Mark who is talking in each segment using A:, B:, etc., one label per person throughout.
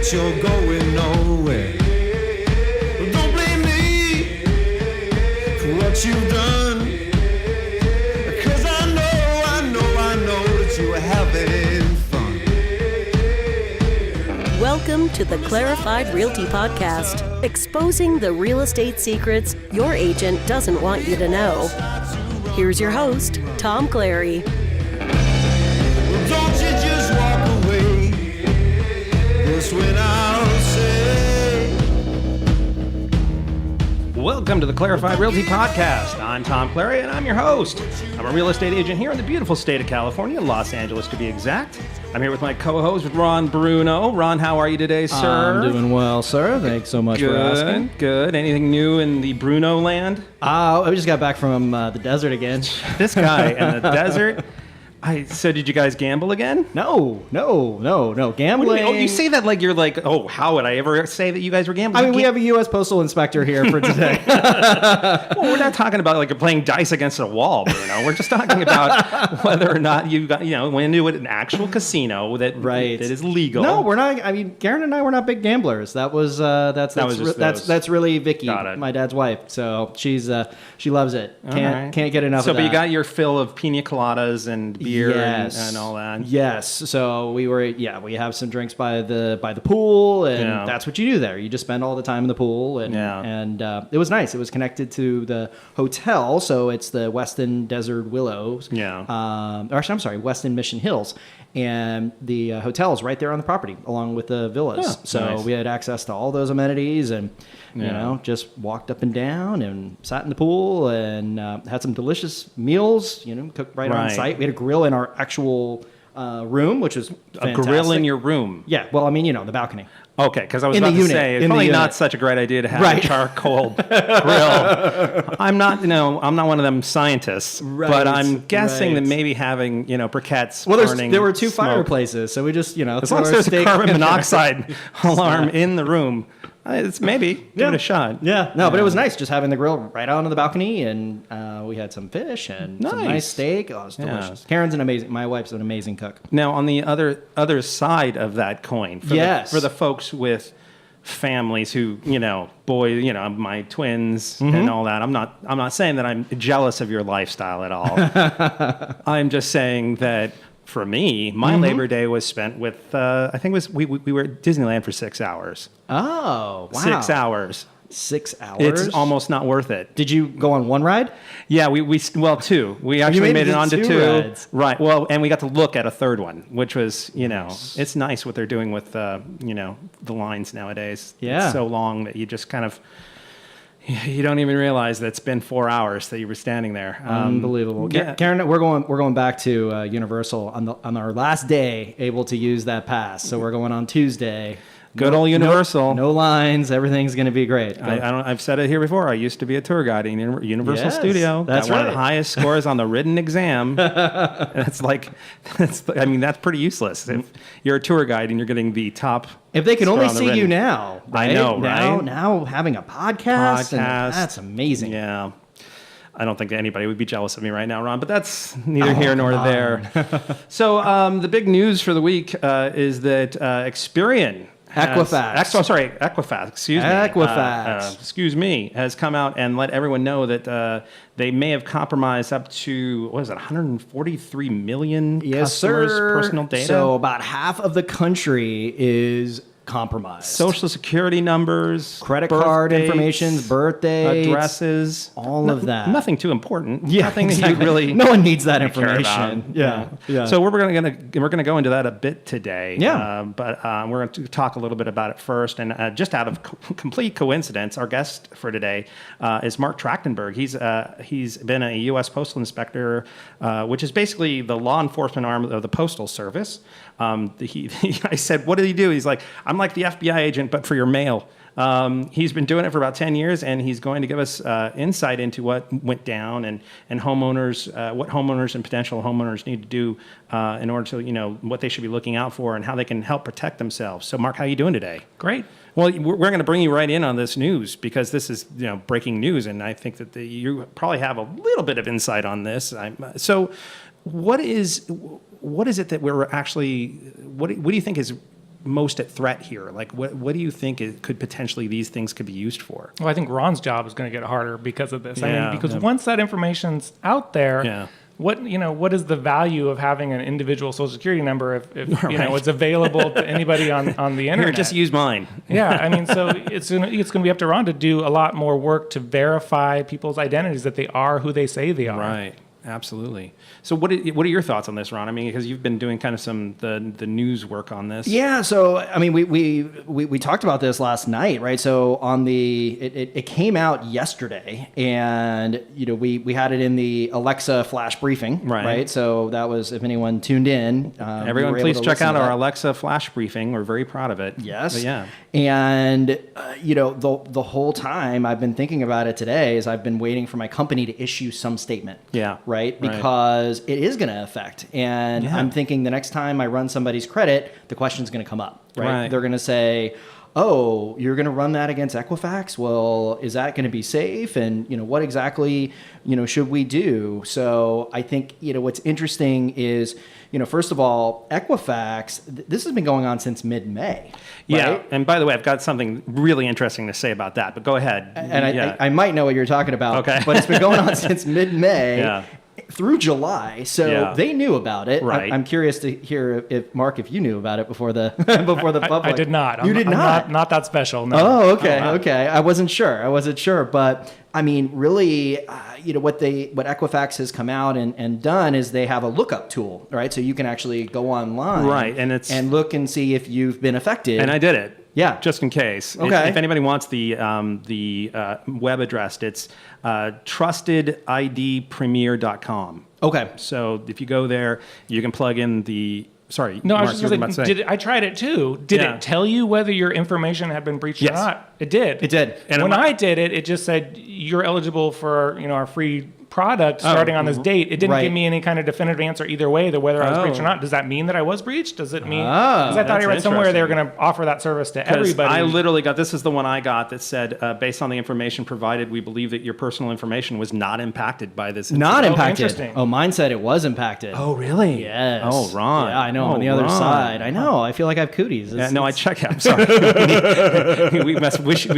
A: but you're going nowhere. Don't blame me for what you've done, because I know that you were having fun.
B: Welcome to the Clarified Realty Podcast, exposing the real estate secrets your agent doesn't want you to know. Here's your host, Tom Clary.
A: Well, don't you just walk away. That's when I'll say.
C: Welcome to the Clarified Realty Podcast. I'm Tom Clary, and I'm your host. I'm a real estate agent here in the beautiful state of California, Los Angeles to be exact. I'm here with my co-host, Ron Bruno. Ron, how are you today, sir?
D: I'm doing well, sir. Thanks so much for asking.
C: Good. Anything new in the Bruno land?
D: I just got back from the desert again.
C: This guy in the desert. So did you guys gamble again?
D: No. Gambling.
C: Oh, you say that like you're like, oh, how would I ever say that you guys were gambling?
D: I mean, we have a U.S. Postal Inspector here for today.
C: Well, we're not talking about like you're playing dice against a wall, Bruno. We're just talking about whether or not you got, went into an actual casino that is legal.
D: No, we're not. I mean, Karen and I were not big gamblers. That's really Vicky, my dad's wife. So she loves it. Can't get enough of that.
C: But you got your fill of pina coladas and beer and all that.
D: Yes. So we have some drinks by the pool, and that's what you do there. You just spend all the time in the pool, and it was nice. It was connected to the hotel, so it's the Westin Desert Willows. Westin Mission Hills, and the hotel is right there on the property, along with the villas. We had access to all those amenities, and just walked up and down and sat in the pool and had some delicious meals. Cooked right on site. We had a grill in our actual room, which was fantastic.
C: A grill in your room?
D: Yeah. Well, I mean, the balcony.
C: Okay, because I was about to say, it's probably not such a great idea to have a charcoal grill. I'm not one of them scientists, but I'm guessing that maybe having, briquettes burning.
D: There were two
C: smoke.
D: fireplaces, so we just,
C: as long as there's a carbon monoxide alarm in the room, it's maybe give it a shot.
D: Yeah, no, but it was nice just having the grill right out on the balcony, and we had some fish and some nice steak. Oh, it was delicious. My wife's an amazing cook.
C: Now, on the other side of that coin, for the folks with families who, my twins and all that, I'm not saying that I'm jealous of your lifestyle at all. I'm just saying that for me, my Labor Day was spent with, I think we were at Disneyland for 6 hours.
D: Oh, wow.
C: 6 hours.
D: 6 hours?
C: It's almost not worth it.
D: Did you go on one ride?
C: Yeah, two. We actually made it onto two.
D: Rides.
C: Right. Well, and we got to look at a third one, which was, it's nice what they're doing with, the lines nowadays.
D: Yeah.
C: It's so long that you just kind of, you don't even realize that it's been 4 hours that you were standing there.
D: Unbelievable. Karen, we're going back to Universal on our last day, able to use that pass. So we're going on Tuesday.
C: Good old Universal.
D: No lines. Everything's going to be great.
C: I've said it here before. I used to be a tour guide in Universal Studio.
D: That's
C: one of the highest scores on the written exam. That's pretty useless. If you're a tour guide and you're getting the top.
D: If they can only see you now. Right?
C: I know, right?
D: Now having a podcast. That's amazing.
C: Yeah. I don't think anybody would be jealous of me right now, Ron, but that's neither here nor there. So the big news for the week is that Experian. Equifax has come out and let everyone know that they may have compromised up to, 143 million customers' personal data?
D: So about half of the country is compromised.
C: Social security numbers,
D: credit card information, birthdays,
C: addresses,
D: all of that.
C: Nothing too important.
D: Yeah,
C: nothing that you really.
D: No one needs that information.
C: Yeah. So we're gonna go into that a bit today.
D: Yeah.
C: But we're going to talk a little bit about it first, and just out of complete coincidence, our guest for today is Mark Trachtenberg. He's been a U.S. Postal Inspector, which is basically the law enforcement arm of the Postal Service. I said, what did he do? He's like, I'm like the FBI agent, but for your mail. He's been doing it for about 10 years, and he's going to give us insight into what went down and homeowners, what homeowners and potential homeowners need to do in order to, what they should be looking out for and how they can help protect themselves. So, Mark, how are you doing today?
D: Great.
C: Well, we're going to bring you right in on this news because this is, breaking news, and I think that you probably have a little bit of insight on this. What is it that we're actually? What do you think is most at threat here? Like, what do you think could potentially these things could be used for?
E: Well, I think Ron's job is going to get harder because of this. I mean, because once that information's out there, what is the value of having an individual Social Security number if it's available to anybody on the internet?
C: Here, just use mine.
E: Yeah, I mean, so it's going to be up to Ron to do a lot more work to verify people's identities, that they are who they say they are.
C: Right. Absolutely. So what are your thoughts on this, Ron? I mean, because you've been doing kind of some the news work on this.
D: Yeah. So I mean, we talked about this last night, right? So on it came out yesterday, and we had it in the Alexa flash briefing, right? So that was, if anyone tuned in,
C: everyone please check out our Alexa flash briefing. We're very proud of it.
D: Yes.
C: But yeah.
D: And the whole time I've been thinking about it today is I've been waiting for my company to issue some statement.
C: Yeah.
D: Right? Because it is going to affect. And I'm thinking the next time I run somebody's credit, the question's going to come up, right? They're going to say, oh, you're going to run that against Equifax? Well, is that going to be safe? And, what exactly, should we do? So I think, what's interesting is, first of all, Equifax, this has been going on since mid-May.
C: Yeah.
D: Right?
C: And by the way, I've got something really interesting to say about that, but go ahead.
D: And I might know what you're talking about, but it's been going on since mid-May. Through July, so they knew about it.
C: Right.
D: I'm curious to hear if Mark, if you knew about it before the public.
E: I did not.
D: You did not.
E: Not that special. No.
D: Oh, okay, okay. I wasn't sure, but I mean, really, what Equifax has come out and done is they have a lookup tool, right? So you can actually go online, and look and see if you've been affected.
C: And I did it.
D: Yeah.
C: Just in case.
D: Okay.
C: If anybody wants the web address, it's trustedidpremier.com.
D: Okay.
C: So if you go there, you can plug in the... Sorry,
E: no,
C: Mark,
E: I was just going to say, I tried it too. Did it tell you whether your information had been breached or not? It did.
D: It did.
E: And when I did it, it just said you're eligible for our free product starting on this date. It didn't give me any kind of definitive answer either way, whether I was breached or not. Does that mean that I was breached? Does it mean? Because I thought I read somewhere they were going to offer that service to everybody.
C: I literally got, this is the one I got that said, based on the information provided, we believe that your personal information was not impacted by this incident.
D: Not impacted.
E: Interesting.
D: Oh, mine said it was impacted.
C: Oh, really?
D: Yes.
C: Oh, Ron.
D: Yeah, I know. On the other side. I know. I feel like I have cooties.
C: No, I check out. I'm sorry. we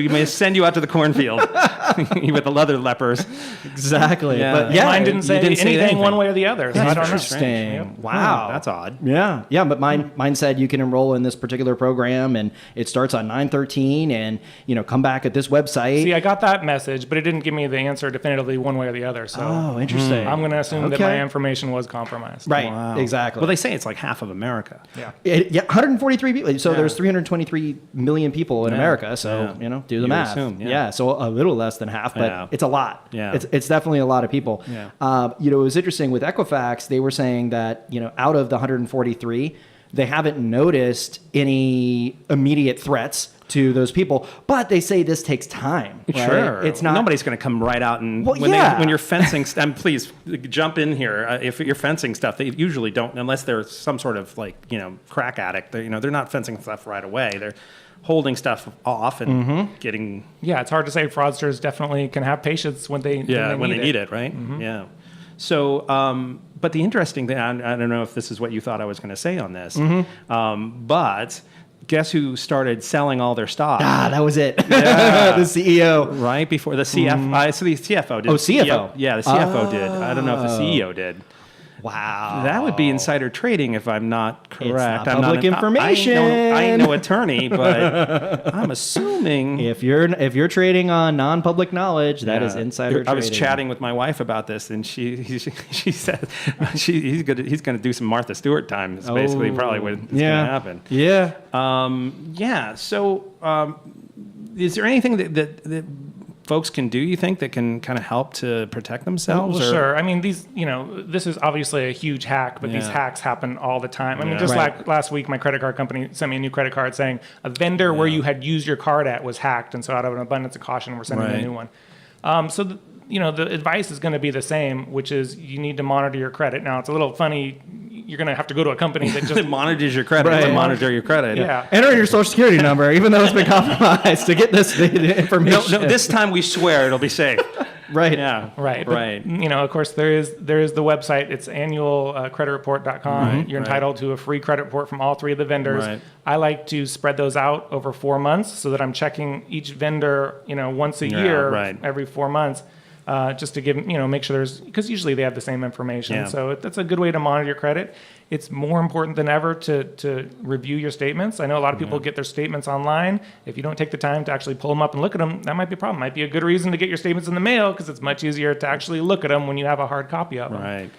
C: may send you out to the cornfield with the leather lepers.
D: Exactly.
C: Yeah.
D: But
E: mine didn't say anything one way or the other. So I don't know.
D: Interesting. Wow.
C: That's odd.
D: Yeah. Yeah. But mine said you can enroll in this particular program and it starts on 9/13 and, come back at this website.
E: See, I got that message, but it didn't give me the answer definitively one way or the other. So
D: oh, interesting.
E: I'm going to assume that my information was compromised.
D: Right.
C: Wow.
D: Exactly.
C: Well, they say it's like half of America.
E: Yeah.
D: 143 people. So there's 323 million people in America. So, do the math.
C: Assume,
D: So a little less than half, but it's a lot.
C: Yeah.
D: It's definitely a lot of people.
C: Yeah.
D: It was interesting with Equifax. They were saying that, out of the 143, they haven't noticed any immediate threats to those people, but they say this takes time. Right?
C: Sure,
D: it's not.
C: Nobody's going to come right out and when you're fencing. And please jump in here. If you're fencing stuff, they usually don't, unless they're some sort of crack addict. They're not fencing stuff right away. They're holding stuff off and getting.
E: Yeah, it's hard to say. Fraudsters definitely can have patience when they
C: need it, right? Mm-hmm. Yeah. So, but the interesting thing, I don't know if this is what you thought I was going to say on this, but guess who started selling all their stock?
D: That was it. Yeah. The CEO.
C: Right before the CFO. So the CFO did.
D: Oh, CFO.
C: Yeah, the CFO did. I don't know if the CEO did.
D: Wow.
C: That would be insider trading if I'm not correct.
D: It's not public information.
C: I ain't no attorney, but I'm assuming
D: if you're trading on non-public knowledge, that is insider trading.
C: I was chatting with my wife about this, and she said he's going to do some Martha Stewart time. Is basically probably what's going to happen.
D: Yeah.
C: So, is there anything that folks can do, you think, that can kind of help to protect themselves?
E: Well, sure. I mean, this is obviously a huge hack, but these hacks happen all the time. I mean, just like last week, my credit card company sent me a new credit card saying a vendor where you had used your card at was hacked, and so out of an abundance of caution, we're sending a new one. The advice is going to be the same, which is you need to monitor your credit. Now, it's a little funny. You're going to have to go to a company that just
C: monitors your credit. Right. Monitor your credit.
E: Yeah.
D: Enter your social security number, even though it's been compromised, to get this information.
C: No, this time we swear it'll be safe.
D: Right.
C: Yeah.
E: Right.
C: Right.
E: But, of course, there is the website. It's annualcreditreport.com.
C: Right,
E: You're
C: right.
E: entitled to a free credit report from all three of the vendors.
C: Right.
E: I like to spread those out over 4 months so that I'm checking each vendor, once a year,
C: right.
E: every 4 months. Just to give, make sure because usually they have the same information.
C: Yeah.
E: So that's a good way to monitor your credit. It's more important than ever to review your statements. I know a lot of people get their statements online. If you don't take the time to actually pull them up and look at them, that might be a problem. Might be a good reason to get your statements in the mail because it's much easier to actually look at them when you have a hard copy of them.
C: Right.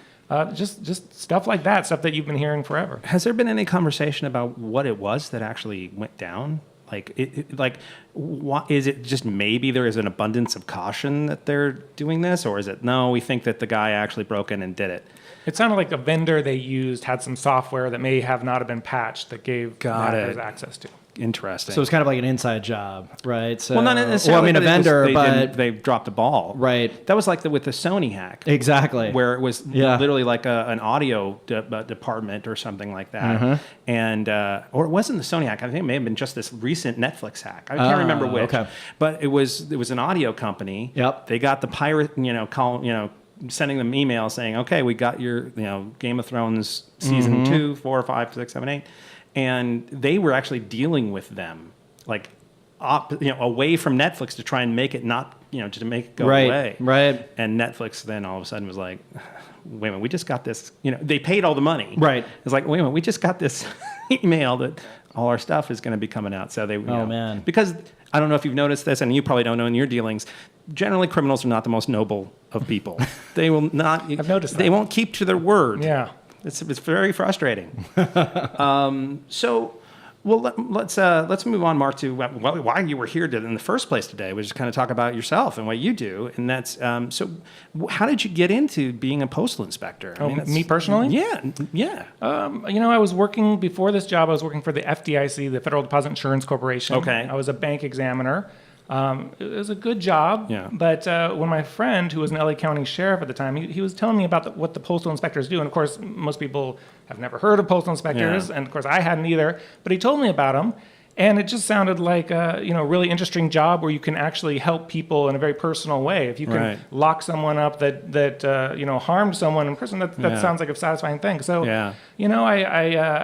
E: Just stuff like that, stuff that you've been hearing forever.
C: Has there been any conversation about what it was that actually went down? Is it just maybe there is an abundance of caution that they're doing this, or is it no? We think that the guy actually broke in and did it.
E: It sounded like a vendor they used had some software that may have not have been patched that gave hackers access to.
C: Interesting.
D: So it's kind of like an inside job, right? So,
C: well, not necessarily.
D: a vendor, but
C: they dropped the ball.
D: Right.
C: That was like with the Sony hack.
D: Exactly.
C: Where it was literally like an audio department or something like that. And or it wasn't the Sony hack. I think it may have been just this recent Netflix hack. I can't remember which. Okay. But it was an audio company.
D: Yep.
C: They got the pirate, sending them emails saying, okay, we got your, Game of Thrones season 2, 4, 5, 6, 7, 8. And they were actually dealing with them, away from Netflix to try and make it not, to make it go away.
D: Right.
C: And Netflix then all of a sudden was like, wait a minute, we just got this, they paid all the money.
D: Right.
C: It's like, wait a minute, we just got this email that all our stuff is going to be coming out. So they,
D: man.
C: Because I don't know if you've noticed this, and you probably don't know in your dealings, generally criminals are not the most noble of people. They will not.
E: I've noticed
C: they
E: that.
C: won't keep to their word.
E: Yeah.
C: It's very frustrating. Let's move on, Mark, to why you were here in the first place today, which is kind of talk about yourself and what you do. And that's how did you get into being a postal inspector?
E: Me personally?
C: Yeah.
E: I was working before this job. I was working for the FDIC, the Federal Deposit Insurance Corporation.
C: Okay.
E: I was a bank examiner. It was a good job, but when my friend, who was an LA County sheriff at the time, he was telling me about what the postal inspectors do, and of course, most people have never heard of postal inspectors, and of course, I hadn't either, but he told me about them, and it just sounded like a really interesting job where you can actually help people in a very personal way. If you can lock someone up that harmed someone in prison, that sounds like a satisfying thing. So, I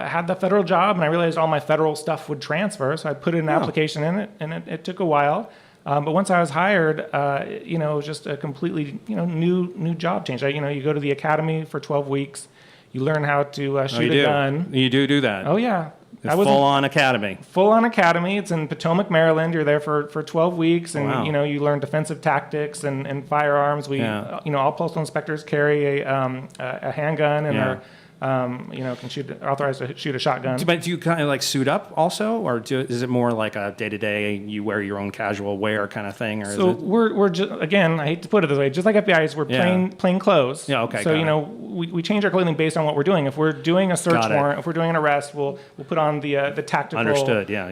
E: had the federal job, and I realized all my federal stuff would transfer, so I put in an application in it, and it took a while. But once I was hired, it was just a completely new job change. You go to the academy for 12 weeks, you learn how to shoot a gun.
C: You do that.
E: Oh yeah.
C: It's full-on academy.
E: Full-on academy. It's in Potomac, Maryland. You're there for 12 weeks, and you learn defensive tactics and firearms. All postal inspectors carry a handgun and are can authorized to shoot a shotgun.
C: But do you kind of like suit up also, or is it more like a day-to-day, you wear your own casual wear kind of thing? Or
E: so
C: is it...
E: we're just, again, I hate to put it this way, just like FBI's, we're plain clothes.
C: Yeah, okay.
E: So we change our clothing based on what we're doing. If we're doing a search warrant, if we're doing an arrest, we'll put on the tactical.
C: Understood. Yeah.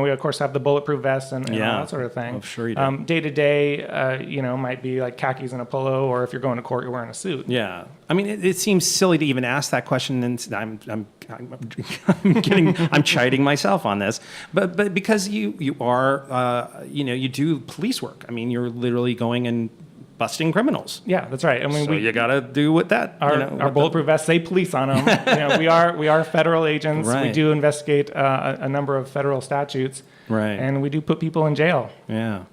E: We of course have the bulletproof vests and all that sort of thing.
C: I'm sure you do.
E: Day to day, might be like khakis and a polo, or if you're going to court, you're wearing a suit.
C: Yeah. I mean, it seems silly to even ask that question, and I'm chiding myself on this, but because you are, you do police work. I mean, you're literally going and busting criminals.
E: Yeah, that's right. I mean,
C: so you got to do with that.
E: Our bulletproof vests say police on them. We are federal agents.
C: Right.
E: We do investigate a number of federal statutes.
C: Right.
E: And we do put people in jail.
C: Yeah.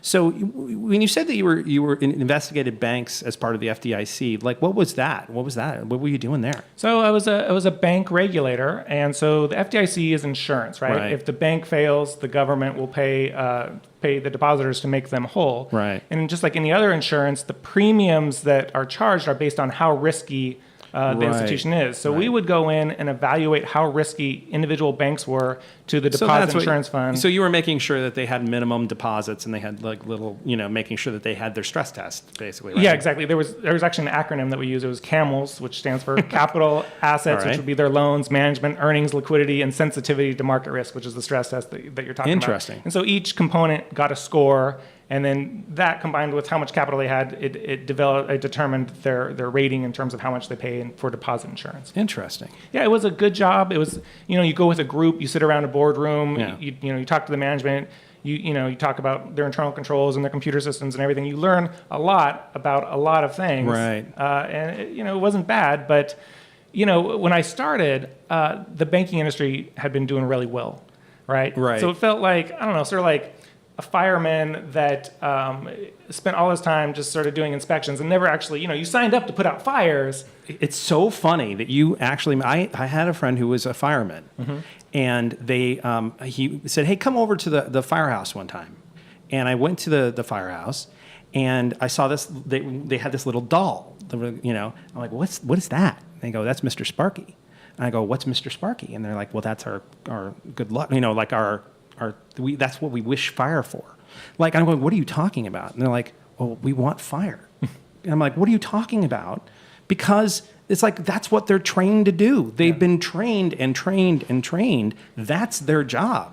C: So when you said that you were investigated banks as part of the FDIC, like what was that? What were you doing there?
E: So I was a bank regulator, and so the FDIC is insurance, right? If the bank fails, the government will pay the depositors to make them whole.
C: Right.
E: And just like any other insurance, the premiums that are charged are based on how risky the institution is. So we would go in and evaluate how risky individual banks were to the deposit insurance fund.
C: So you were making sure that they had minimum deposits and they had like little, making sure that they had their stress test, basically. Right?
E: Yeah, exactly. There was actually an acronym that we used. It was CAMELS, which stands for Capital Assets, which would be their loans, management, earnings, liquidity, and sensitivity to market risk, which is the stress test that you're talking about.
C: Interesting.
E: And so each component got a score. And then that combined with how much capital they had, it determined their rating in terms of how much they pay for deposit insurance.
C: Interesting.
E: Yeah, it was a good job. It was, you go with a group, you sit around a boardroom, you talk to the management, you talk about their internal controls and their computer systems and everything. You learn a lot about a lot of things.
C: Right.
E: And it wasn't bad, but when I started, the banking industry had been doing really well, right?
C: Right.
E: So it felt like, I don't know, sort of like a fireman that spent all his time just sort of doing inspections and never actually, you signed up to put out fires.
C: It's so funny that you actually, I had a friend who was a fireman, and he said, hey, come over to the firehouse one time. And I went to the firehouse, and I saw this, they had this little doll, I'm like, what is that? And they go, that's Mr. Sparky. And I go, what's Mr. Sparky? And they're like, well, that's our good luck, like that's what we wish fire for. Like, I'm going, what are you talking about? And they're like, oh, we want fire. And I'm like, what are you talking about? Because it's like, that's what they're trained to do. They've been trained and trained and trained. That's their job.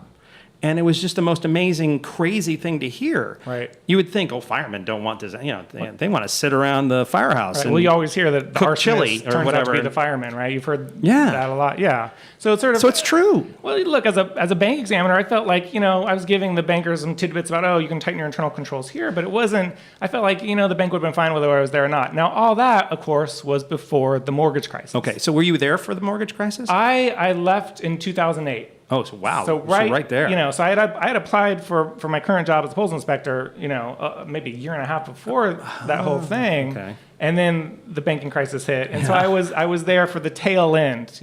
C: And it was just the most amazing, crazy thing to hear.
E: Right.
C: You would think, firemen don't want this. They want to sit around the firehouse.
E: Right.
C: And
E: well, you always hear that the
C: cook
E: arsonist
C: chili or
E: turns
C: whatever.
E: out to be the fireman, right? You've heard that a lot. Yeah. So it's sort of.
C: So it's true.
E: Well, look, as a bank examiner, I felt like I was giving the bankers some tidbits about you can tighten your internal controls here, but it wasn't. I felt like the bank would have been fine whether I was there or not. Now, all that, of course, was before the mortgage crisis.
C: Okay. So were you there for the mortgage crisis?
E: I left in 2008.
C: Oh, so wow.
E: So right
C: there.
E: So I had applied for my current job as a postal inspector, maybe a year and a half before that whole thing.
C: Okay.
E: And then the banking crisis hit. And so I was there for the tail end.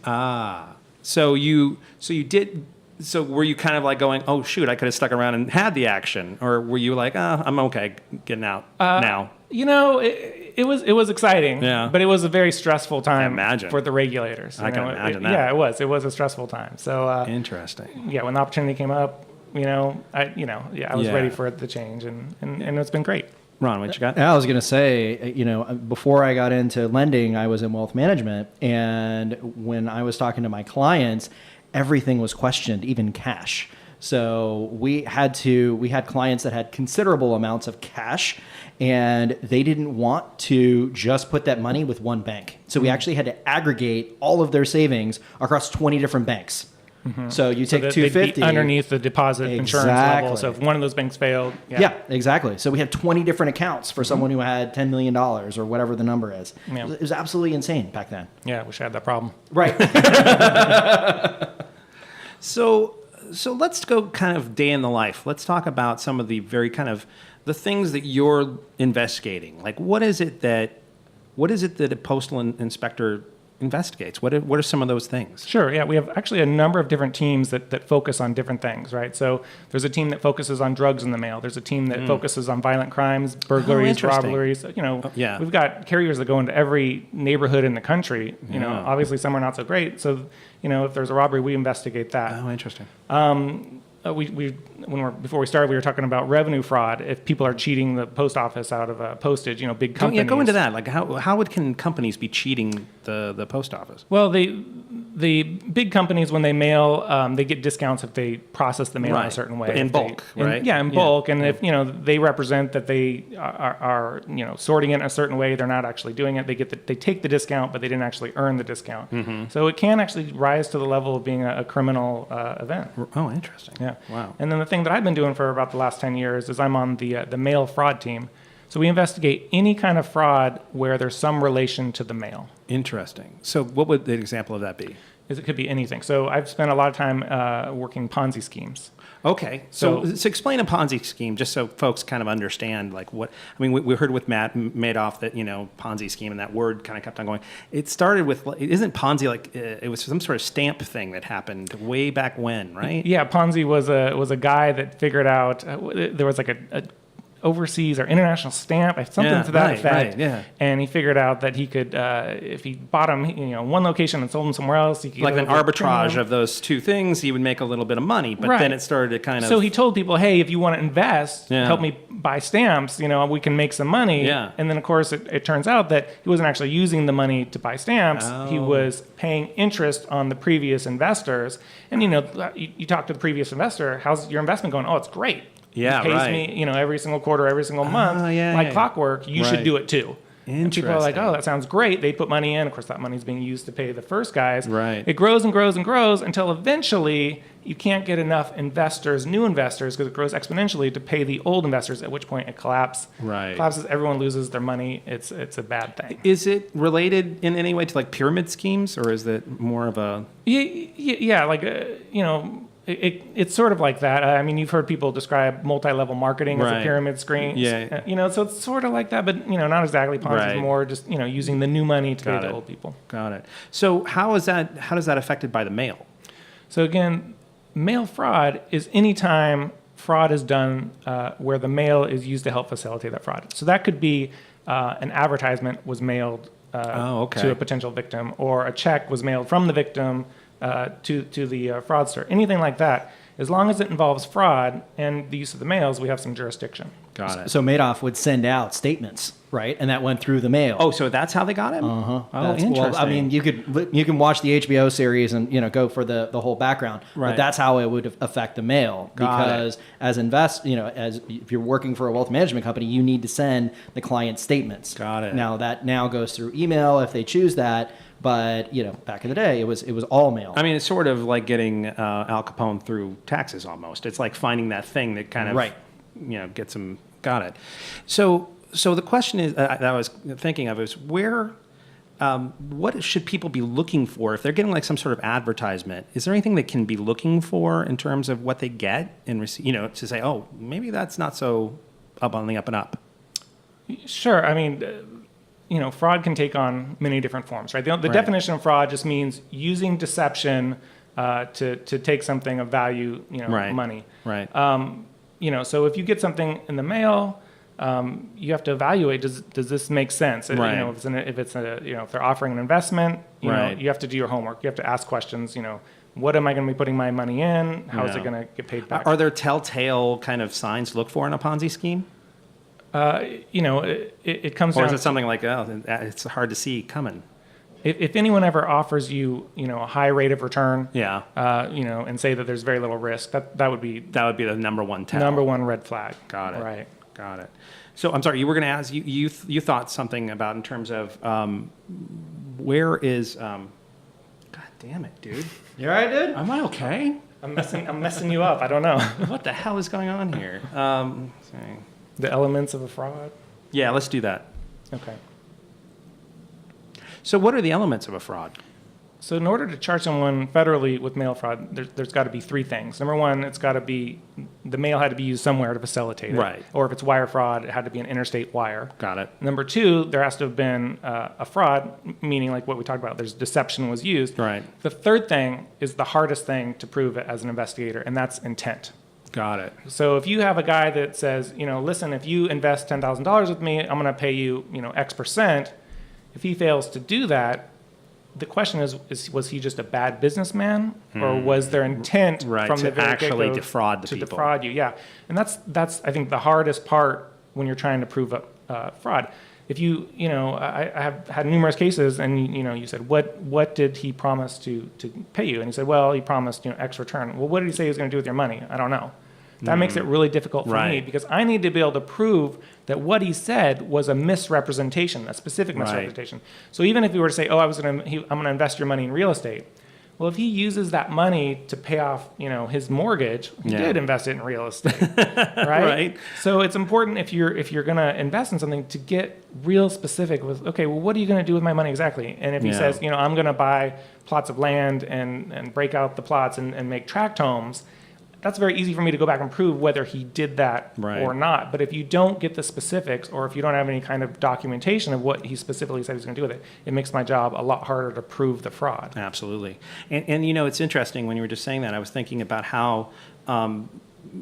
C: So were you kind of like going, oh shoot, I could have stuck around and had the action, or were you like, I'm okay getting out now?
E: It was exciting, but it was a very stressful time for the regulators.
C: I can imagine that.
E: Yeah, it was. It was a stressful time. So
C: interesting.
E: Yeah, when the opportunity came up, I was ready for the change, and it's been great.
C: Ron, what you got?
D: I was going to say, before I got into lending, I was in wealth management, and when I was talking to my clients, everything was questioned, even cash. So we had clients that had considerable amounts of cash, and they didn't want to just put that money with one bank. So we actually had to aggregate all of their savings across 20 different banks. So you take $250
E: underneath the deposit insurance level. So if one of those banks failed,
D: yeah, exactly. So we had 20 different accounts for someone who had $10 million or whatever the number is. Yeah. It was absolutely insane back then.
E: Yeah, I wish I had that problem.
D: Right.
C: So let's go kind of day in the life. Let's talk about some of the very kind of the things that you're investigating. Like, what is it that a postal inspector investigates? What are some of those things?
E: Sure, yeah. We have actually a number of different teams that focus on different things, right? So there's a team that focuses on drugs in the mail. There's a team that focuses on violent crimes, burglaries, robberies. We've got carriers that go into every neighborhood in the country. Obviously some are not so great. So, if there's a robbery, we investigate that.
C: Oh, interesting.
E: Before we started, we were talking about revenue fraud. If people are cheating the post office out of postage, big companies.
C: Go into that. Like, how can companies be cheating the post office?
E: Well, the big companies, when they mail, they get discounts if they process the mail in a certain way.
C: In bulk, right?
E: Yeah, in bulk. And if they represent that they are sorting it in a certain way, they're not actually doing it. They take the discount, but they didn't actually earn the discount. So it can actually rise to the level of being a criminal event.
C: Oh, interesting.
E: Yeah.
C: Wow.
E: And then the thing that I've been doing for about the last 10 years is I'm on the mail fraud team. So we investigate any kind of fraud where there's some relation to the mail.
C: Interesting. So what would the example of that be?
E: It could be anything. So I've spent a lot of time working Ponzi schemes.
C: Okay. So explain a Ponzi scheme, just so folks kind of understand, like what, I mean, we heard with Matt Madoff that, Ponzi scheme, and that word kind of kept on going. It started with, isn't Ponzi like, it was some sort of stamp thing that happened way back when, right?
E: Yeah. Ponzi was a guy that figured out, there was like a overseas or international stamp, something to that effect.
C: Yeah.
E: And he figured out that he could, if he bought them, one location and sold them somewhere else, he could
C: like an arbitrage of those two things, he would make a little bit of money. But then it started to kind of.
E: So he told people, hey, if you want to invest, help me buy stamps. We can make some money.
C: Yeah.
E: And then of course it turns out that he wasn't actually using the money to buy stamps. He was paying interest on the previous investors. And you talk to the previous investor, how's your investment going? Oh, it's great.
C: Yeah,
E: he pays me, every single quarter, every single month, clockwork. You should do it too. And people are like, oh, that sounds great. They put money in. Of course, that money's being used to pay the first guys.
C: Right.
E: It grows and grows and grows until eventually you can't get enough investors, new investors, because it grows exponentially to pay the old investors, at which point it collapses.
C: Right.
E: Collapses, everyone loses their money. It's a bad thing.
C: Is it related in any way to like pyramid schemes, or is it more of a...
E: Yeah, like, it's sort of like that. I mean, you've heard people describe multi-level marketing as a pyramid scheme.
C: Yeah.
E: So it's sort of like that, but, not exactly. Ponzi is more just, using the new money to pay the old people.
C: Got it. So how does that affected by the mail?
E: So again, mail fraud is any time fraud is done where the mail is used to help facilitate that fraud. So that could be an advertisement was mailed to a potential victim, or a check was mailed from the victim to the fraudster. Anything like that. As long as it involves fraud and the use of the mails, we have some jurisdiction.
C: Got it.
D: So Madoff would send out statements, right? And that went through the mail.
C: Oh, so that's how they got him?
D: Uh-huh.
C: Oh, interesting.
D: Well, I mean, you can watch the HBO series and go for the whole background.
C: Right.
D: But that's how it would affect the mail. Because as as if you're working for a wealth management company, you need to send the client statements.
C: Got it.
D: Now that goes through email if they choose that. But back in the day, it was all mail.
C: I mean, it's sort of like getting Al Capone through taxes almost. It's like finding that thing that kind of gets him. Got it. So the question is that I was thinking of is where, what should people be looking for if they're getting like some sort of advertisement? Is there anything they can be looking for in terms of what they get and receive? To say, oh, maybe that's not so up on the up and up.
E: Sure. I mean. Fraud can take on many different forms, right? The definition of fraud just means using deception to take something of value, money.
C: Right.
E: So if you get something in the mail, you have to evaluate: does this make sense?
C: Right.
E: If they're offering an investment, you have to do your homework. You have to ask questions. What am I going to be putting my money in? How is it going to get paid back?
C: Are there telltale kind of signs to look for in a Ponzi scheme?
E: It comes down.
C: Or is it something like, oh, it's hard to see coming?
E: If anyone ever offers you, a high rate of return, and say that there's very little risk, that would be
C: the number one tell.
E: Number one red flag.
C: Got it.
E: Right.
C: Got it. So I'm sorry, you were going to ask. You thought something about in terms of where is. God damn it, dude.
D: You all right, dude?
C: Am I okay?
E: I'm messing you up. I don't know.
C: What the hell is going on here? Sorry.
E: The elements of a fraud?
C: Yeah, let's do that.
E: Okay.
C: So what are the elements of a fraud?
E: So in order to charge someone federally with mail fraud, there's got to be three things. Number one, it's got to be, the mail had to be used somewhere to facilitate it.
C: Right.
E: Or if it's wire fraud, it had to be an interstate wire.
C: Got it.
E: Number two, there has to have been a fraud, meaning like what we talked about, there's deception was used.
C: Right.
E: The third thing is the hardest thing to prove it as an investigator, and that's intent.
C: Got it.
E: So if you have a guy that says, listen, if you invest $10,000 with me, I'm going to pay you, X percent. If he fails to do that, the question is was he just a bad businessman, or was there intent from the very
C: actually
E: get-go
C: defraud the
E: to
C: people?
E: Defraud you? Yeah, and that's I think the hardest part when you're trying to prove fraud. If I have had numerous cases, and you said what did he promise to pay you, and he said, well, he promised X return. Well, what did he say he was going to do with your money? I don't know. That makes it really difficult for me, because I need to be able to prove that what he said was a misrepresentation, a specific misrepresentation. Right. So even if he were to say, oh, I'm going to invest your money in real estate. Well, if he uses that money to pay off, his mortgage, he did invest it in real estate, right?
C: Right.
E: So it's important if you're going to invest in something to get real specific with, okay, well, what are you going to do with my money exactly? And if he says, I'm going to buy plots of land and break out the plots and make tract homes, that's very easy for me to go back and prove whether he did that or not. But if you don't get the specifics, or if you don't have any kind of documentation of what he specifically said he was going to do with it, it makes my job a lot harder to prove the fraud.
C: Absolutely. And it's interesting when you were just saying that, I was thinking about how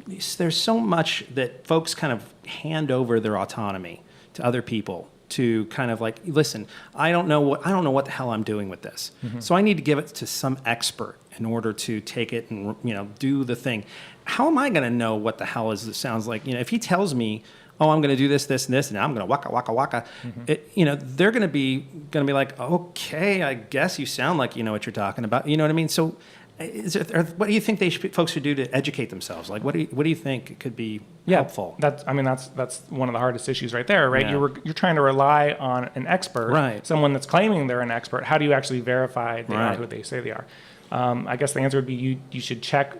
C: there's so much that folks kind of hand over their autonomy to other people to kind of like, listen, I don't know what the hell I'm doing with this. Mm-hmm. So I need to give it to some expert in order to take it and do the thing. How am I going to know what the hell it sounds like? If he tells me, oh, I'm going to do this, this, and this, and I'm going to waka waka waka, they're going to be like, okay, I guess you sound like you know what you're talking about. You know what I mean? So what do you think folks should do to educate themselves? Like, what do you think it could be? helpful.
E: That's one of the hardest issues right there, right?
C: Yeah.
E: You're trying to rely on an expert,
C: right.
E: someone that's claiming they're an expert. How do you actually verify they
C: right.
E: are who they say they are? I guess the answer would be you should check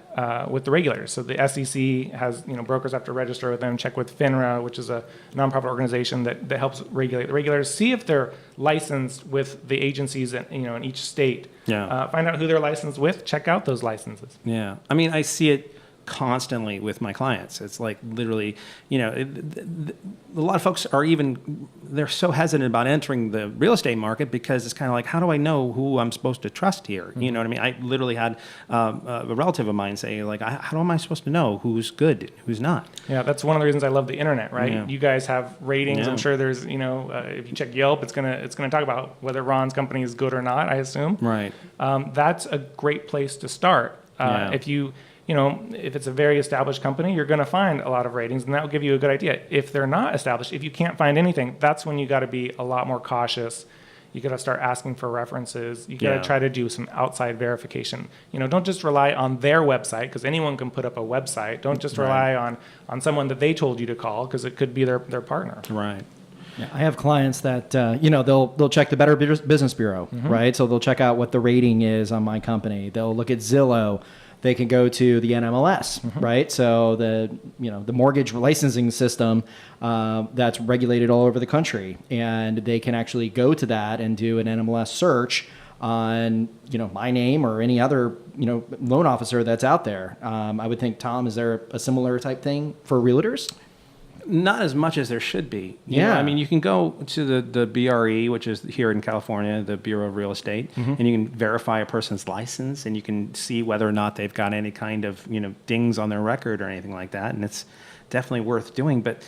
E: with the regulators. So the SEC has, brokers have to register with them, check with FINRA, which is a nonprofit organization that helps regulate the regulators, see if they're licensed with the agencies in each state.
C: Yeah.
E: Find out who they're licensed with, check out those licenses.
C: Yeah. I mean, I see it constantly with my clients. It's like literally, a lot of folks they're so hesitant about entering the real estate market because it's kind of like, how do I know who I'm supposed to trust here? Mm-hmm. You know what I mean? I literally had a relative of mine say, like, how am I supposed to know who's good, who's not?
E: Yeah, that's one of the reasons I love the internet, right?
C: Yeah.
E: You guys have ratings.
C: Yeah.
E: I'm sure there's, if you check Yelp, it's gonna talk about whether Ron's company is good or not, I assume.
C: Right.
E: That's a great place to start. If it's a very established company, you're going to find a lot of ratings, and that will give you a good idea. If they're not established, if you can't find anything, that's when you got to be a lot more cautious. You got to start asking for references. You got to try to do some outside verification. Don't just rely on their website, because anyone can put up a website. Don't just rely on someone that they told you to call, because it could be their partner.
C: Right.
D: Yeah, I have clients that they'll check the Better Business Bureau, mm-hmm. right? So they'll check out what the rating is on my company. They'll look at Zillow. They can go to the NMLS, mm-hmm. right? So the mortgage licensing system that's regulated all over the country, and they can actually go to that and do an NMLS search on my name or any other loan officer that's out there. I would think, Tom, is there a similar type thing for realtors?
C: Not as much as there should be.
D: Yeah.
C: I mean, you can go to the BRE, which is here in California, the Bureau of Real Estate, mm-hmm. and you can verify a person's license, and you can see whether or not they've got any kind of, dings on their record or anything like that. And it's definitely worth doing. But,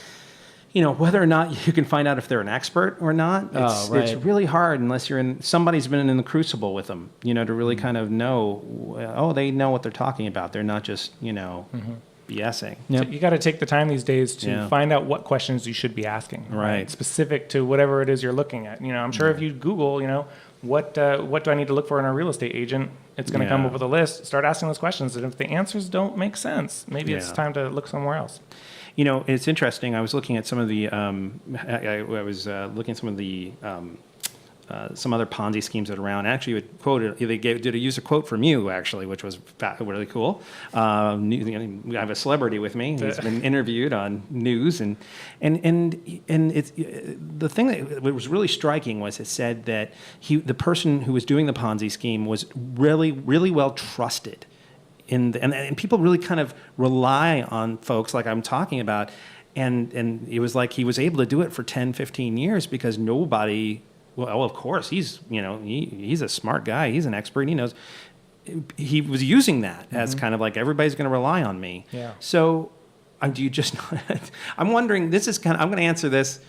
C: whether or not you can find out if they're an expert or not, it's really hard unless somebody's been in the crucible with them, to really kind of know, they know what they're talking about. They're not just, mm-hmm. BSing.
E: Yep. So you got to take the time these days to find out what questions you should be asking,
C: right?
E: Specific to whatever it is you're looking at. I'm sure if you Google, what do I need to look for in a real estate agent, it's going to come up with a list. Start asking those questions, and if the answers don't make sense, maybe it's time to look somewhere else.
C: It's interesting. I was looking at some of the some other Ponzi schemes that are around. Actually, did a user quote from you, actually, which was really cool. I have a celebrity with me. He's been interviewed on news, and it's the thing that was really striking was it said that the person who was doing the Ponzi scheme was really, really well trusted, and people really kind of rely on folks like I'm talking about, and it was like he was able to do it for 10, 15 years because nobody. Well, of course, he's a smart guy. He's an expert. He knows. He was using that mm-hmm. as kind of like everybody's going to rely on me.
E: Yeah.
C: So, do you just? I'm wondering. This is kind of. I'm going to answer this.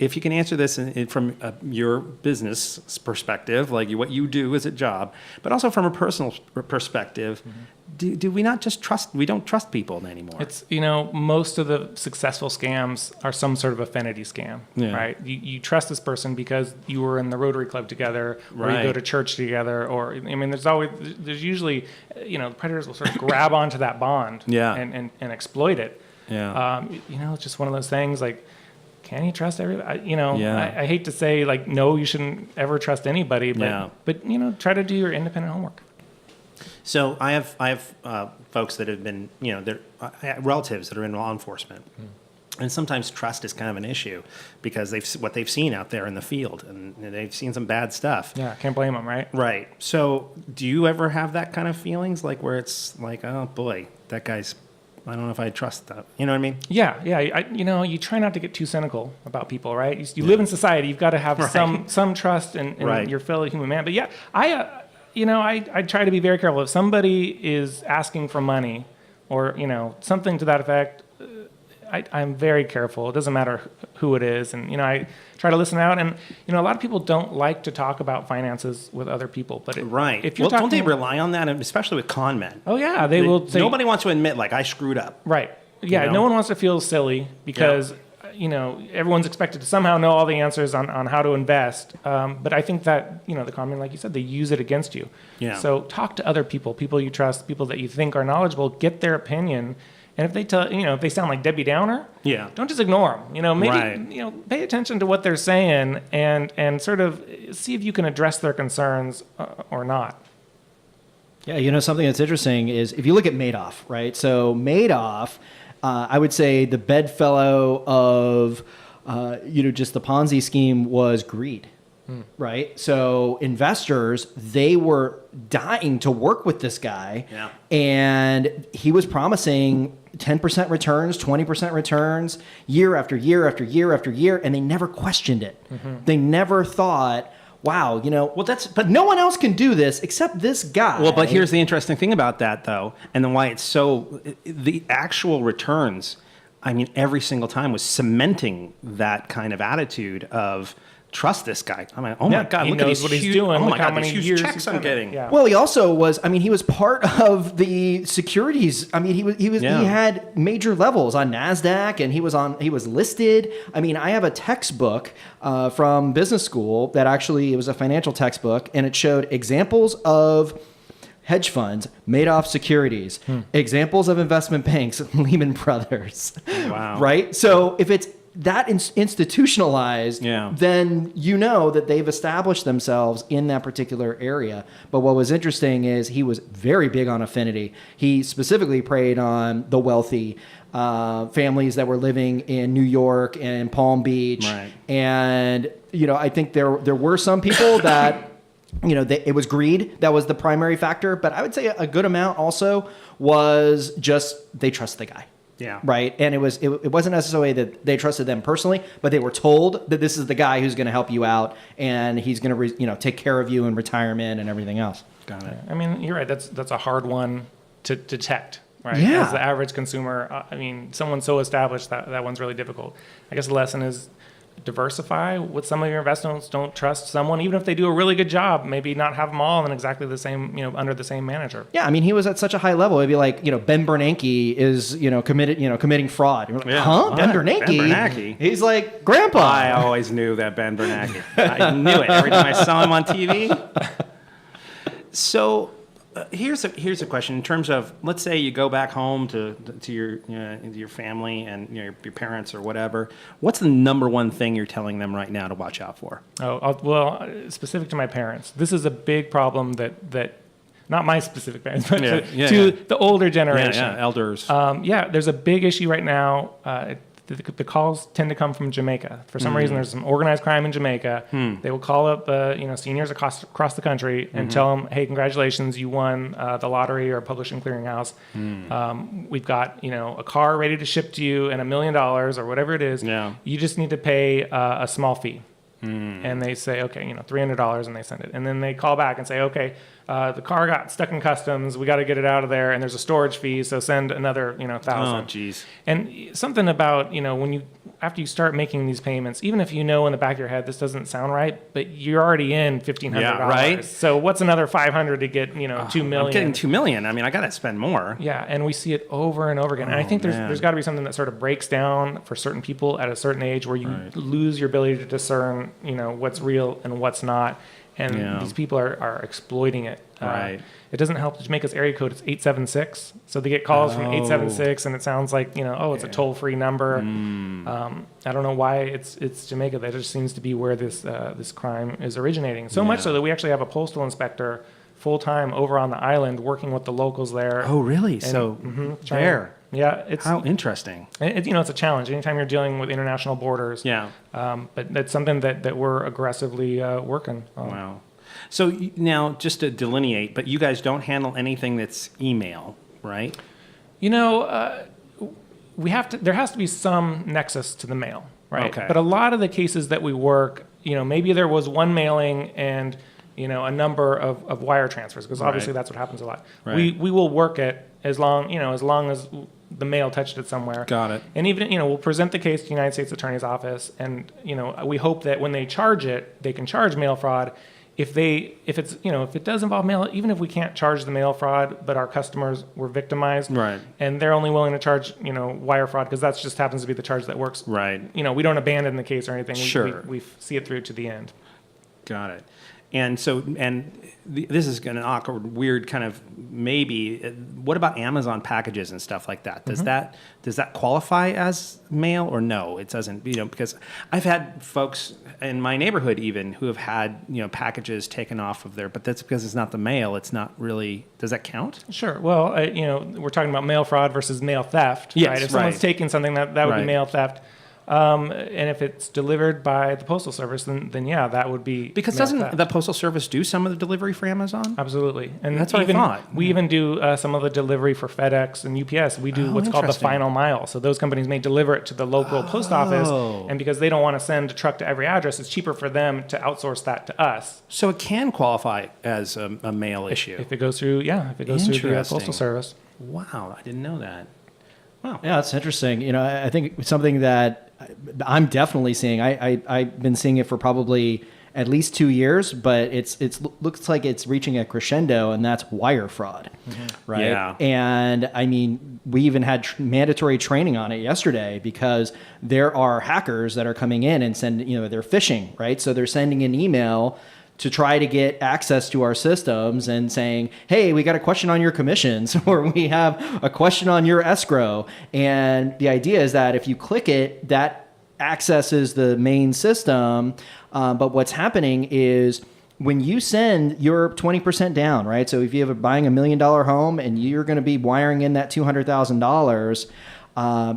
C: If you can answer this from your business perspective, like what you do as a job, but also from a personal perspective. Mm-hmm. Do we not just trust? We don't trust people anymore.
E: It's most of the successful scams are some sort of affinity scam, right? You trust this person because you were in the Rotary Club together, or you go to church together, or there's usually predators will sort of grab onto that bond, and exploit it.
C: Yeah.
E: It's just one of those things like. Can you trust everybody? I hate to say no, you shouldn't ever trust anybody, but try to do your independent homework.
C: So I have folks that have been, they're relatives that are in law enforcement, and sometimes trust is kind of an issue because what they've seen out there in the field, and they've seen some bad stuff.
E: Yeah, can't blame them, right?
C: Right. So do you ever have that kind of feelings, like where it's like, oh boy, that guy's. I don't know if I trust that. You know what I mean?
E: Yeah. You try not to get too cynical about people, right? You live in society. You've got to have some trust in your fellow human man. But I try to be very careful. If somebody is asking for money or, something to that effect, I'm very careful. It doesn't matter who it is. And, I try to listen out. And, a lot of people don't like to talk about finances with other people. But if you're
C: don't they rely on that, especially with con men?
E: Oh, yeah. They will say,
C: nobody wants to admit, like, I screwed up.
E: Right. Yeah, no one wants to feel silly because, everyone's expected to somehow know all the answers on how to invest. But I think that, the con men, like you said, they use it against you. Yeah. So talk to other people you trust, people that you think are knowledgeable, get their opinion. And if they if they sound like Debbie Downer, don't just ignore them. Maybe pay attention to what they're saying and sort of see if you can address their concerns or not.
D: Yeah, something that's interesting is if you look at Madoff, right? So Madoff, I would say the bedfellow of just the Ponzi scheme was greed. Right. So investors, they were dying to work with this guy.
C: Yeah.
D: And he was promising 10% returns, 20% returns year after year after year after year. And they never questioned it. Mm-hmm. They never thought, wow, but no one else can do this except this guy.
C: Well, but here's the interesting thing about that, though, and then why it's the actual returns, I mean, every single time was cementing that kind of attitude of, trust this guy. I'm like, oh my God, look at
E: what he's doing.
C: Oh
E: look
C: my God,
E: how many
C: these
E: years
C: huge checks I'm getting.
E: Yeah.
D: Well, he also was, he was part of the securities. He had major levels on NASDAQ and he was listed. I have a textbook from business school that actually, it was a financial textbook and it showed examples of hedge funds, Madoff Securities, examples of investment banks, Lehman Brothers.
C: Wow.
D: Right? So if it's that institutionalized, then that they've established themselves in that particular area. But what was interesting is he was very big on affinity. He specifically preyed on the wealthy families that were living in New York and Palm Beach.
C: Right.
D: And, I think there were some people that, it was greed that was the primary factor. But I would say a good amount also was just they trust the guy.
C: Yeah.
D: Right. And it wasn't necessarily that they trusted them personally, but they were told that this is the guy who's going to help you out and he's going to, take care of you in retirement and everything else.
C: Got it.
E: You're right. That's a hard one to detect, right?
D: Yeah.
E: As the average consumer, someone so established that one's really difficult. I guess the lesson is diversify with some of your investments. Don't trust someone, even if they do a really good job, maybe not have them all in exactly the same, under the same manager.
D: Yeah. He was at such a high level. It'd be like, Ben Bernanke is, committing fraud. You're like, huh? Ben Bernanke?
C: Ben Bernanke?
D: He's like, Grandpa.
C: I always knew that Ben Bernanke. I knew it every time I saw him on TV. So here's a question in terms of, let's say you go back home to your family and your parents or whatever. What's the number one thing you're telling them right now to watch out for?
E: Specific to my parents, this is a big problem that not my specific parents, but to the older generation,
C: elders.
E: There's a big issue right now. The calls tend to come from Jamaica. For some reason, there's some organized crime in Jamaica. They will call up seniors across the country and tell them, hey, congratulations, you won the lottery or publishing clearinghouse. We've got a car ready to ship to you and $1 million or whatever it is.
C: Yeah.
E: You just need to pay a small fee. And they say, okay, $300, and they send it. And then they call back and say, okay, the car got stuck in customs. We got to get it out of there, and there's a storage fee, so send another, 1,000.
C: Oh, geez.
E: And something about, when after you start making these payments, even if in the back of your head this doesn't sound right, but you're already in $1,500.
C: Yeah, right.
E: So what's another $500 to get, $2 million?
C: I'm getting $2 million. I got to spend more.
E: Yeah, and we see it over and over again. And I think there's got to be something that sort of breaks down for certain people at a certain age where you lose your ability to discern, what's real and what's not. And these people are exploiting it.
C: Right.
E: It doesn't help that Jamaica's area code is 876. So they get calls from 876, and it sounds like, it's a toll-free number. I don't know why it's Jamaica. That just seems to be where this crime is originating. So much so that we actually have a postal inspector full-time over on the island working with the locals there.
C: Oh, really?
E: And,
C: There.
E: Yeah, it's
C: how interesting.
E: It's a challenge anytime you're dealing with international borders.
C: Yeah,
E: but that's something that we're aggressively working on.
C: Wow. So now, just to delineate, but you guys don't handle anything that's email, right?
E: We have to. There has to be some nexus to the mail, right?
C: Okay.
E: But a lot of the cases that we work, maybe there was one mailing and a number of wire transfers, because obviously that's what happens a lot.
C: Right.
E: We will work it as long as the mail touched it somewhere.
C: Got it.
E: And even, we'll present the case to the United States Attorney's Office, and, we hope that when they charge it, they can charge mail fraud. If it does involve mail, even if we can't charge the mail fraud, but our customers were victimized,
C: right,
E: and they're only willing to charge, wire fraud, because that just happens to be the charge that works.
C: Right.
E: We don't abandon the case or anything.
C: Sure.
E: We see it through to the end.
C: Got it. And so, this is an awkward, weird kind of maybe. What about Amazon packages and stuff like that? Does that qualify as mail or no? It doesn't. Because I've had folks in my neighborhood even who have had packages taken off of there, but that's because it's not the mail. It's not really. Does that count?
E: Sure. Well, we're talking about mail fraud versus mail theft,
C: yes,
E: right? If someone's taking something, that would be mail theft. And if it's delivered by the Postal Service, then yeah, that would be
C: because doesn't the Postal Service do some of the delivery for Amazon?
E: Absolutely, and
C: that's what I thought.
E: We even do some of the delivery for FedEx and UPS. We do what's called the final mile. So those companies may deliver it to the local post office, and because they don't want to send a truck to every address, it's cheaper for them to outsource that to us.
C: So it can qualify as a mail issue
E: if it goes through. Yeah, if it goes through the Postal Service.
C: Wow, I didn't know that. Wow.
D: Yeah, it's interesting. I think something that I'm definitely seeing. I've been seeing it for probably at least 2 years, but it looks like it's reaching a crescendo, and that's wire fraud, right?
C: Yeah.
D: And I mean, we even had mandatory training on it yesterday because there are hackers that are coming in and they're phishing, right? So they're sending an email to try to get access to our systems and saying, hey, we got a question on your commissions, or we have a question on your escrow. And the idea is that if you click it, that accesses the main system. But what's happening is when you send your 20% down, right? So if you have buying $1 million home and you're going to be wiring in that $200,000,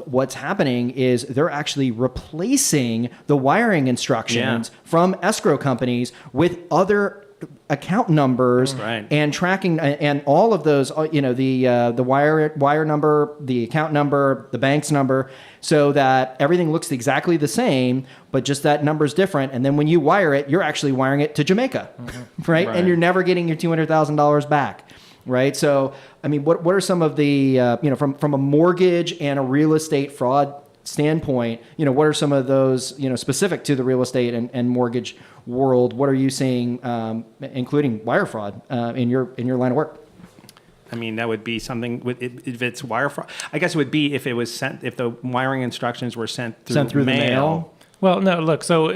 D: what's happening is they're actually replacing the wiring instructions from escrow companies with other account numbers and tracking and all of those, the wire number, the account number, the bank's number, so that everything looks exactly the same, but just that number's different. And then when you wire it, you're actually wiring it to Jamaica, right? And you're never getting your $200,000 back. Right. So, I mean, what are some of the, from a mortgage and a real estate fraud standpoint, what are some of those, specific to the real estate and mortgage world? What are you seeing, including wire fraud in your line of work?
C: I mean, that would be something if it's wire fraud. I guess it would be if it was sent, if the wiring instructions were sent through the mail.
E: Well, no, look, so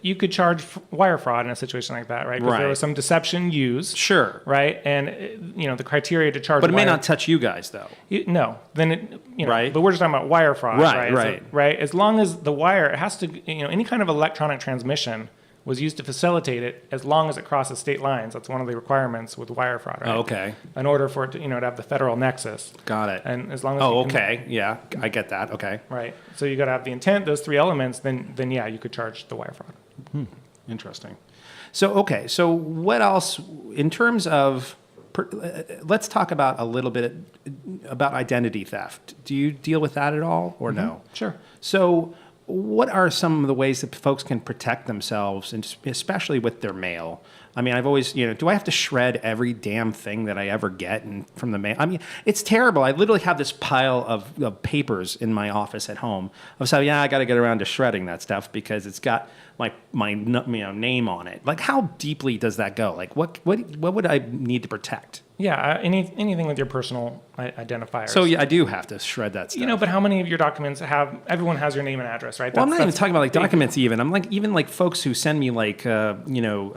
E: you could charge wire fraud in a situation like that, right? Because there was some deception used.
C: Sure.
E: Right? And, the criteria to charge
C: But it may not touch you guys, though.
E: No. Then,
C: right.
E: But we're just talking about wire fraud, right?
C: Right.
E: So, right? As long as the wire, it has to, any kind of electronic transmission was used to facilitate it as long as it crosses state lines. That's one of the requirements with wire fraud, right?
C: Oh, okay.
E: In order for it to, to have the federal nexus.
C: Got it.
E: And as long as
C: okay. Yeah, I get that. Okay.
E: Right. So you got to have the intent, those three elements, then yeah, you could charge the wire fraud.
C: Interesting. So what else in terms of let's talk about a little bit about identity theft. Do you deal with that at all or no?
E: Sure.
C: So what are some of the ways that folks can protect themselves, and especially with their mail? I mean, I've always, do I have to shred every damn thing that I ever get from the mail? I mean, it's terrible. I literally have this pile of papers in my office at home. So I got to get around to shredding that stuff because it's got my name on it. Like, how deeply does that go? Like, what would I need to protect?
E: Yeah, anything with your personal identifiers.
C: So I do have to shred that stuff.
E: But how many of your documents everyone has your name and address, right?
C: Well, I'm not even talking about documents even. I'm even folks who send me a new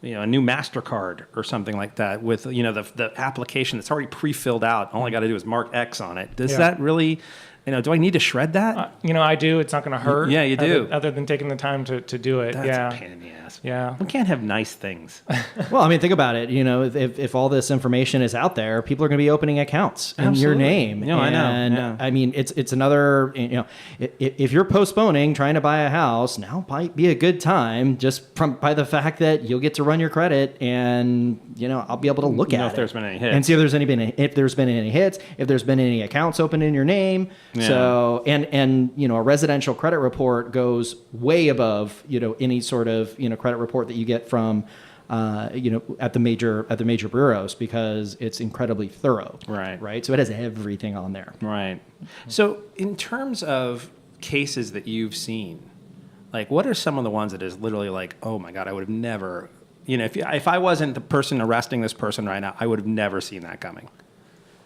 C: MasterCard or something like that with, the application that's already pre-filled out. All I got to do is mark X on it. Does that really... do I need to shred that?
E: I do. It's not going to hurt.
C: Yeah, you do.
E: Other than taking the time to do it.
C: That's a pain in the ass.
E: Yeah.
C: We can't have nice things.
D: Well, I mean, think about it. If all this information is out there, people are going to be opening accounts in your name.
C: No, I know.
D: And I mean, it's another, if you're postponing trying to buy a house, now might be a good time just by the fact that you'll get to run your credit and, I'll be able to look at it.
C: If there's been any hits.
D: And see if there's been any hits, if there's been any accounts open in your name.
C: Yeah.
D: So, and a residential credit report goes way above, any sort of, credit report that you get from, at the major bureaus, because it's incredibly thorough. Right. So it has everything on there.
C: Right. So in terms of cases that you've seen, what are some of the ones that is literally oh my God, I would have never, if I wasn't the person arresting this person right now, I would have never seen that coming.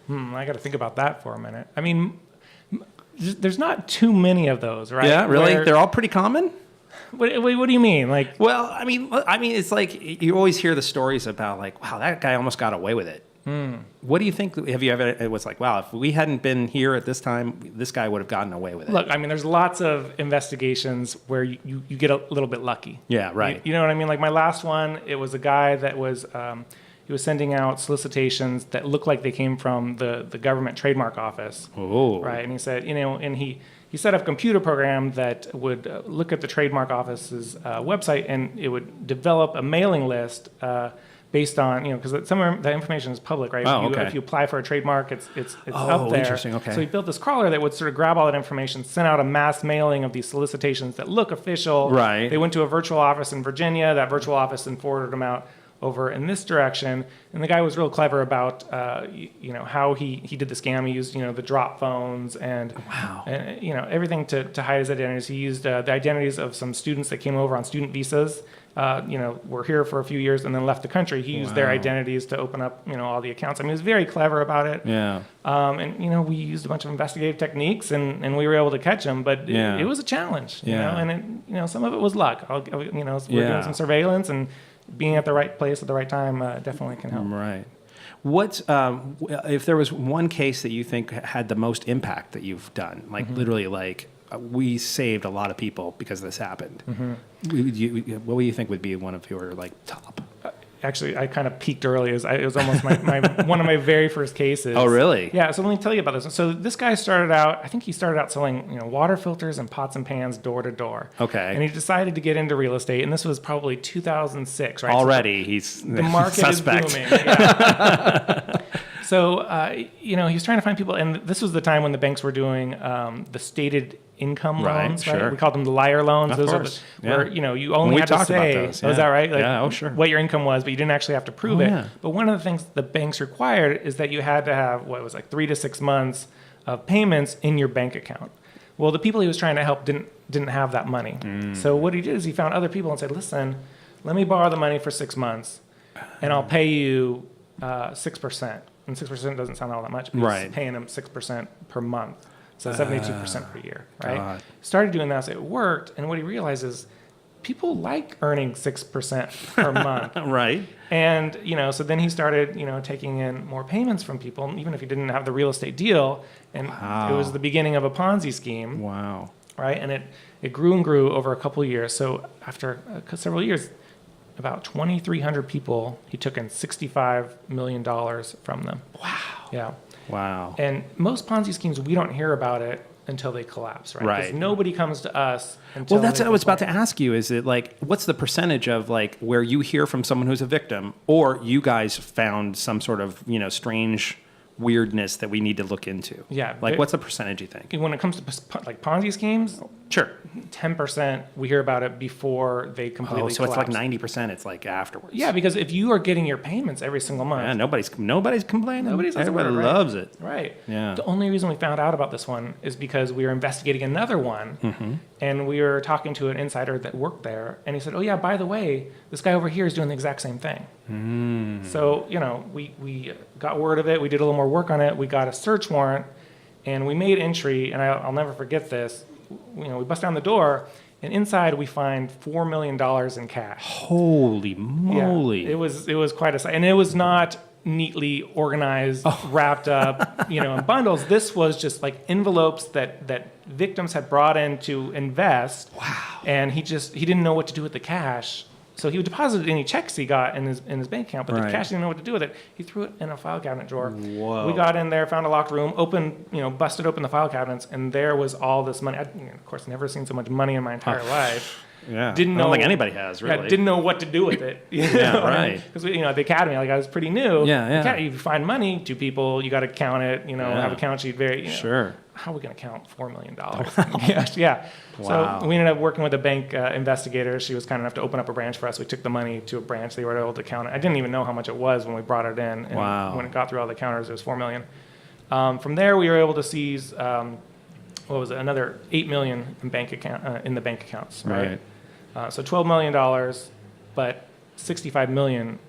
E: I got to think about that for a minute. I mean, there's not too many of those, right?
C: Yeah, really? They're all pretty common?
E: What do you mean? Like,
C: well, I mean, it's like you always hear the stories about like, wow, that guy almost got away with it. What do you think? Have you ever? It was like, wow, if we hadn't been here at this time, this guy would have gotten away with it.
E: Look, I mean, there's lots of investigations where you get a little bit lucky.
C: Yeah, right.
E: You know what I mean? Like my last one, it was a guy that was he was sending out solicitations that looked like they came from the government trademark office.
C: Oh,
E: right. And he said, and he set up a computer program that would look at the trademark office's website, and it would develop a mailing list. Based on, because some of the information is public, right?
C: Oh, okay.
E: If you apply for a trademark, it's up there.
C: Interesting. Okay.
E: So he built this crawler that would sort of grab all that information, send out a mass mailing of these solicitations that look official.
C: Right.
E: They went to a virtual office in Virginia. That virtual office then forwarded them out over in this direction. And the guy was real clever about, how he did the scam. He used, the drop phones and, everything to hide his identities. He used the identities of some students that came over on student visas. Were here for a few years and then left the country. He used their identities to open up, all the accounts. I mean, he was very clever about it.
C: Yeah.
E: We used a bunch of investigative techniques and we were able to catch him, but it was a challenge, and some of it was luck. We're doing some surveillance, and being at the right place at the right time definitely can help.
C: Right. What if there was one case that you think had the most impact that you've done, like literally like, we saved a lot of people because this happened. What do you think would be one of your like top?
E: Actually, I kind of peaked early. It was almost my one of my very first cases.
C: Oh, really?
E: Yeah. So let me tell you about this. So this guy started out selling selling water filters and pots and pans door to door.
C: Okay.
E: And he decided to get into real estate, and this was probably 2006, right?
C: Already, he's
E: the market
C: suspect.
E: is booming. Yeah. So he was trying to find people, and this was the time when the banks were doing the stated income loans,
C: sure.
E: right? We called them the liar loans.
C: Of
E: Those
C: course.
E: are where you only had to say, is that right? Like,
C: sure.
E: What your income was, but you didn't actually have to prove it.
C: Yeah.
E: But one of the things the banks required is that you had to have 3 to 6 months of payments in your bank account. Well, the people he was trying to help didn't have that money. So what he did is he found other people and said, listen, let me borrow the money for 6 months, and I'll pay you 6%. And 6% doesn't sound all that much, but
C: right.
E: he's paying them 6% per month. So 72% per year, right?
C: God.
E: Started doing that, so it worked. And what he realized is people like earning 6% per month.
C: Right.
E: And, so then he started, taking in more payments from people, even if he didn't have the real estate deal. And it was the beginning of a Ponzi scheme.
C: Wow.
E: Right? And it grew and grew over a couple of years. So after several years, about 2,300 people, he took in $65 million from them.
C: Wow.
E: Yeah.
C: Wow.
E: And most Ponzi schemes, we don't hear about it until they collapse, right?
C: Right.
E: Because nobody comes to us until.
C: Well, that's what I was about to ask you. Is it like, what's the percentage of like where you hear from someone who's a victim, or you guys found some sort of strange weirdness that we need to look into?
E: Yeah.
C: Like, what's the percentage you think?
E: When it comes to like Ponzi schemes,
C: Sure.
E: 10% we hear about it before they completely collapse.
C: So it's like 90%. It's like afterwards.
E: Yeah, because if you are getting your payments every single month,
C: Yeah, nobody's complaining. Everybody
E: right?
C: loves it.
E: Right.
C: Yeah.
E: The only reason we found out about this one is because we were investigating another one, and we were talking to an insider that worked there, and he said, "Oh yeah, by the way, this guy over here is doing the exact same thing." So we got word of it. We did a little more work on it. We got a search warrant, and we made entry. And I'll never forget this. We bust down the door, and inside we find $4 million in cash.
C: Holy moly!
E: Yeah, it was quite a sight, and it was not neatly organized, wrapped up, in bundles. This was just like envelopes that victims had brought in to invest.
C: Wow!
E: And he didn't know what to do with the cash. So he deposited any checks he got in his bank account, but the cash he didn't know what to do with it. He threw it in a file cabinet drawer.
C: Whoa.
E: We got in there, found a locked room, busted open the file cabinets, and there was all this money. Of course, never seen so much money in my entire life.
C: Yeah.
E: Didn't know.
C: I don't think anybody has, really.
E: Yeah, didn't know what to do with it.
C: Right.
E: Because at the academy, I was pretty new.
C: Yeah.
E: If you find money, 2 people, you got to count it. Have a count sheet.
C: Sure.
E: How are we going to count $4 million? Yeah.
C: Wow.
E: So we ended up working with a bank investigator. She was kind enough to open up a branch for us. We took the money to a branch. They were able to count it. I didn't even know how much it was when we brought it in. And when it got through all the counters, it was $4 million. From there, we were able to seize another $8 million in the bank accounts. Right. So $12 million, but $65 million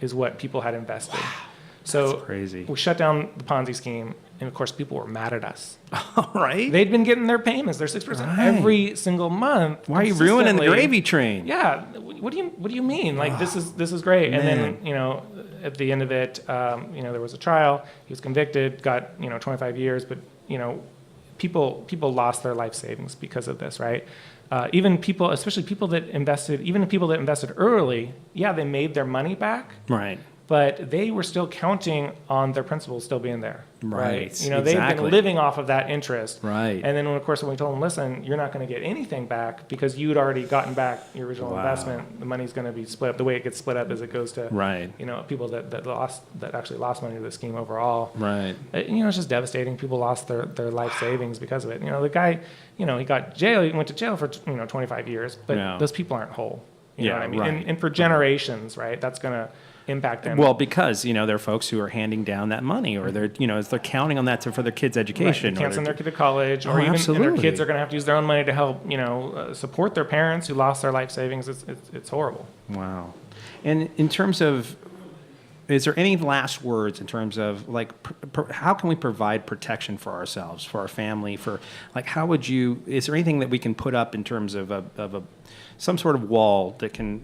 E: is what people had invested. Wow. So
C: That's crazy.
E: we shut down the Ponzi scheme, and of course, people were mad at us.
C: All right.
E: They'd been getting their payments, their 6% every single month.
C: Why are you ruining the gravy train?
E: Yeah. What do you mean? Like this is great.
C: Man.
E: And then at the end of it, there was a trial. He was convicted, got 25 years, but people lost their life savings because of this, right? Even people, especially people that invested early, they made their money back.
C: Right.
E: But they were still counting on their principal still being there.
C: Right.
E: They've been living off of that interest.
C: Right.
E: And then, when we told them, listen, you're not going to get anything back because you'd already gotten back your original investment. The money's going to be split up. The way it gets split up is it goes to people that actually lost money to the scheme overall.
C: Right.
E: It's just devastating. People lost their life savings because of it. The guy, he went to jail for 25 years, but those people aren't whole. You know what I mean?
C: Right.
E: And for generations, right? That's going to impact them.
C: Well, because there are folks who are handing down that money, or they're they're counting on that for their kids' education.
E: Right. They can't send their kid to college, or even and their kids are going to have to use their own money to help support their parents who lost their life savings. It's horrible.
C: Wow. And in terms of, is there any last words in terms of how can we provide protection for ourselves, for our family, for how would you? Is there anything that we can put up in terms of some sort of wall that can,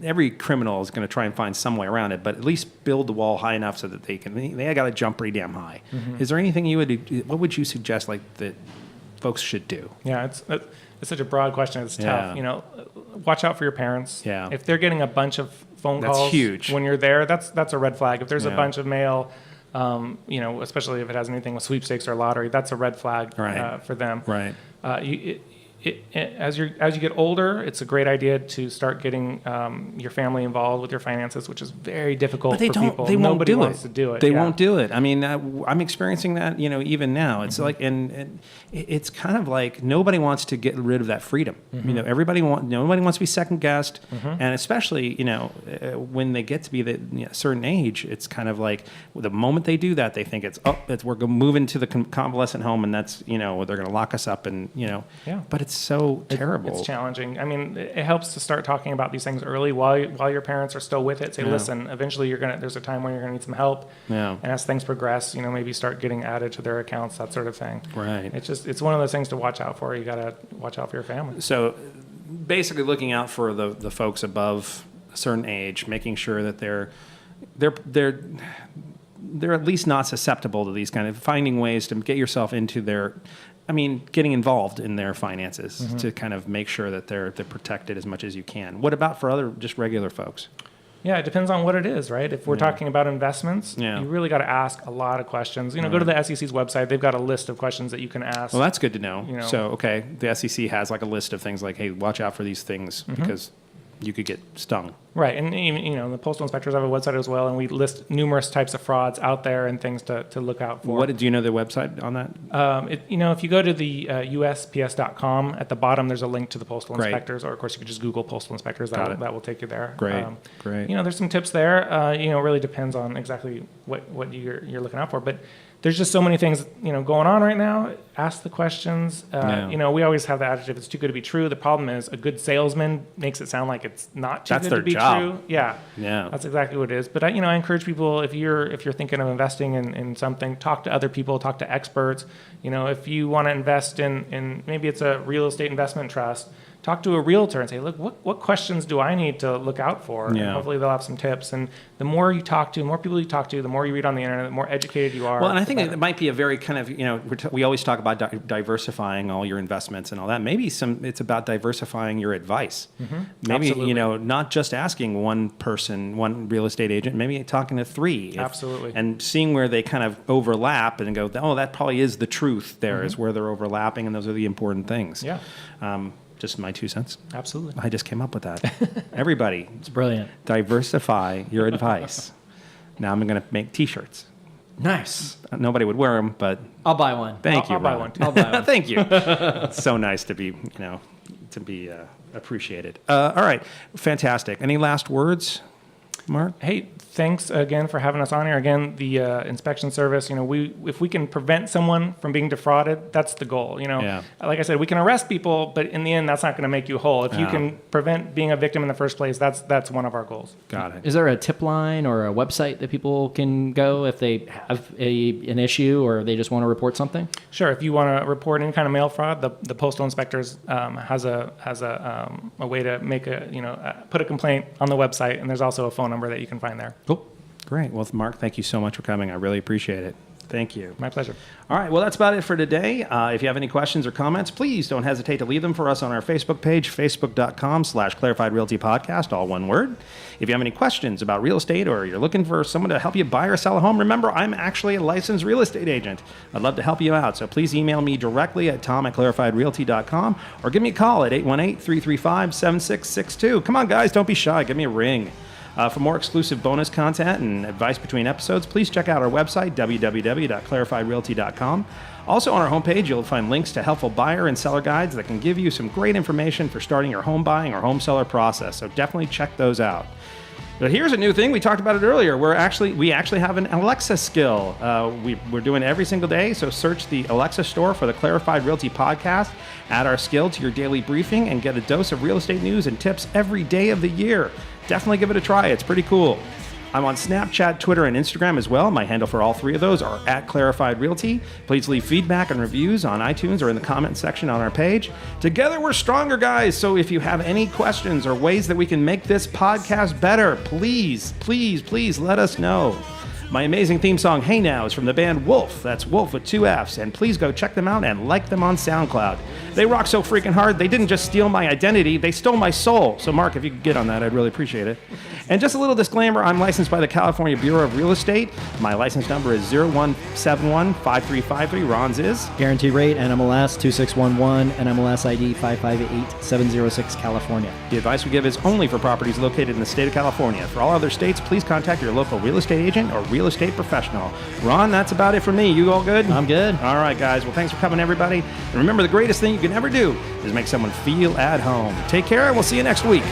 C: every criminal is going to try and find some way around it, but at least build the wall high enough so that they got to jump pretty damn high. Mm-hmm. Is there anything what would you suggest that folks should do?
E: Yeah, it's such a broad question. It's tough. Watch out for your parents.
C: Yeah.
E: If they're getting a bunch of phone calls,
C: that's huge.
E: When you're there, that's a red flag. If there's a bunch of mail, especially if it has anything with sweepstakes or lottery, that's a red flag for them.
C: Right.
E: As you get older, it's a great idea to start getting your family involved with your finances, which is very difficult for people. Nobody wants to do it.
C: They won't do it. I mean, I'm experiencing that, even now. It's and it's kind of like nobody wants to get rid of that freedom. Nobody wants to be second guessed, and especially when they get to be a certain age, it's kind of like the moment they do that, they think we're going to move into the convalescent home, and that's they're going to lock us up, and but it's so terrible. It's
E: challenging. I mean, it helps to start talking about these things early while your parents are still with it. Say, listen, eventually there's a time when you're gonna need some help. Yeah. And as things progress, maybe start getting added to their accounts, that sort of thing.
C: Right.
E: It's one of those things to watch out for. You gotta watch out for your family.
C: So basically looking out for the folks above a certain age, making sure that they're at least not susceptible to these kind of, finding ways to get yourself into getting involved in their finances to kind of make sure that they're protected as much as you can. What about for other just regular folks?
E: Yeah, it depends on what it is, right? If we're talking about investments, you really got to ask a lot of questions. Go to the SEC's website. They've got a list of questions that you can ask.
C: Well, that's good to know. So, the SEC has a list of things like, hey, watch out for these things because you could get stung.
E: Right, and the postal inspectors have a website as well, and we list numerous types of frauds out there and things to look out for.
C: Do you know the website on that?
E: If you go to the USPS.com, at the bottom there's a link to the postal inspectors, or of course you could just Google postal inspectors. That will take you there.
C: Great.
E: There's some tips there. It really depends on exactly what you're looking out for, but there's just so many things going on right now. Ask the questions. We always have the adjective, it's too good to be true. The problem is a good salesman makes it sound like it's not too good to be true. Yeah, that's exactly what it is. But I encourage people, if you're thinking of investing in something, talk to other people, talk to experts. If you want to invest in maybe it's a real estate investment trust, talk to a realtor and say, look, what questions do I need to look out for?
C: Yeah.
E: And hopefully they'll have some tips. And the more you talk to, the more people you talk to, the more you read on the internet, the more educated you are.
C: Well, and I think it might be a very kind of, we always talk about diversifying all your investments and all that. Maybe it's about diversifying your advice. Maybe,
E: Absolutely.
C: Not just asking one person, one real estate agent, maybe talking to three.
E: Absolutely.
C: And seeing where they kind of overlap and go, oh, that probably is the truth there, is where they're overlapping, and those are the important things.
E: Yeah.
C: Just my 2 cents.
E: Absolutely.
C: I just came up with that. Everybody.
D: It's brilliant.
C: Diversify your advice. Now I'm going to make T-shirts.
D: Nice.
C: Nobody would wear them, but
D: I'll buy one.
C: Thank you.
E: I'll buy one.
D: I'll buy one.
C: Thank you. It's so nice to be, appreciated. All right. Fantastic. Any last words? Mark?
E: Hey, thanks again for having us on here. Again, the inspection service, if we can prevent someone from being defrauded, that's the goal. Like I said, we can arrest people, but in the end, that's not going to make you whole. If you can prevent being a victim in the first place, that's one of our goals.
C: Got it.
D: Is there a tip line or a website that people can go if they have an issue or they just want to report something?
E: Sure. If you want to report any kind of mail fraud, the postal inspectors has a way to make put a complaint on the website, and there's also a phone number that you can find there.
C: Cool. Great. Well, Mark, thank you so much for coming. I really appreciate it. Thank you.
E: My pleasure.
C: All right. Well, that's about it for today. If you have any questions or comments, please don't hesitate to leave them for us on our Facebook page, facebook.com/Clarified Realty Podcast, all one word. If you have any questions about real estate or you're looking for someone to help you buy or sell a home, remember, I'm actually a licensed real estate agent. I'd love to help you out. So please email me directly at tom@clarifiedrealty.com or give me a call at 818-335-7662. Come on, guys. Don't be shy. Give me a ring. For more exclusive bonus content and advice between episodes, please check out our website, www.clarifiedrealty.com. Also on our homepage, you'll find links to helpful buyer and seller guides that can give you some great information for starting your home buying or home seller process. So definitely check those out. But here's a new thing. We talked about it earlier. We actually have an Alexa skill. We're doing it every single day. So search the Alexa store for the Clarified Realty Podcast. Add our skill to your daily briefing and get a dose of real estate news and tips every day of the year. Definitely give it a try. It's pretty cool. I'm on Snapchat, Twitter, and Instagram as well. My handle for all three of those are @ClarifiedRealty. Please leave feedback and reviews on iTunes or in the comment section on our page. Together, we're stronger, guys. So if you have any questions or ways that we can make this podcast better, please, please, please let us know. My amazing theme song, Hey Now, is from the band Wolf. That's Wolf with 2 Fs. And please go check them out and like them on SoundCloud. They rock so freaking hard, they didn't just steal my identity, they stole my soul. So Mark, if you could get on that, I'd really appreciate it. And just a little disclaimer, I'm licensed by the California Bureau of Real Estate. My license number is 0171-5353. Ron's is?
D: Guaranteed rate, NMLS 2611, NMLS ID 558706, California.
C: The advice we give is only for properties located in the state of California. For all other states, please contact your local real estate agent or real estate professional. Ron, that's about it for me. You all good?
D: I'm good.
C: All right, guys. Well, thanks for coming, everybody. And remember, the greatest thing you can ever do is make someone feel at home. Take care, and we'll see you next week.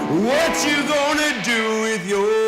A: What you gonna do with your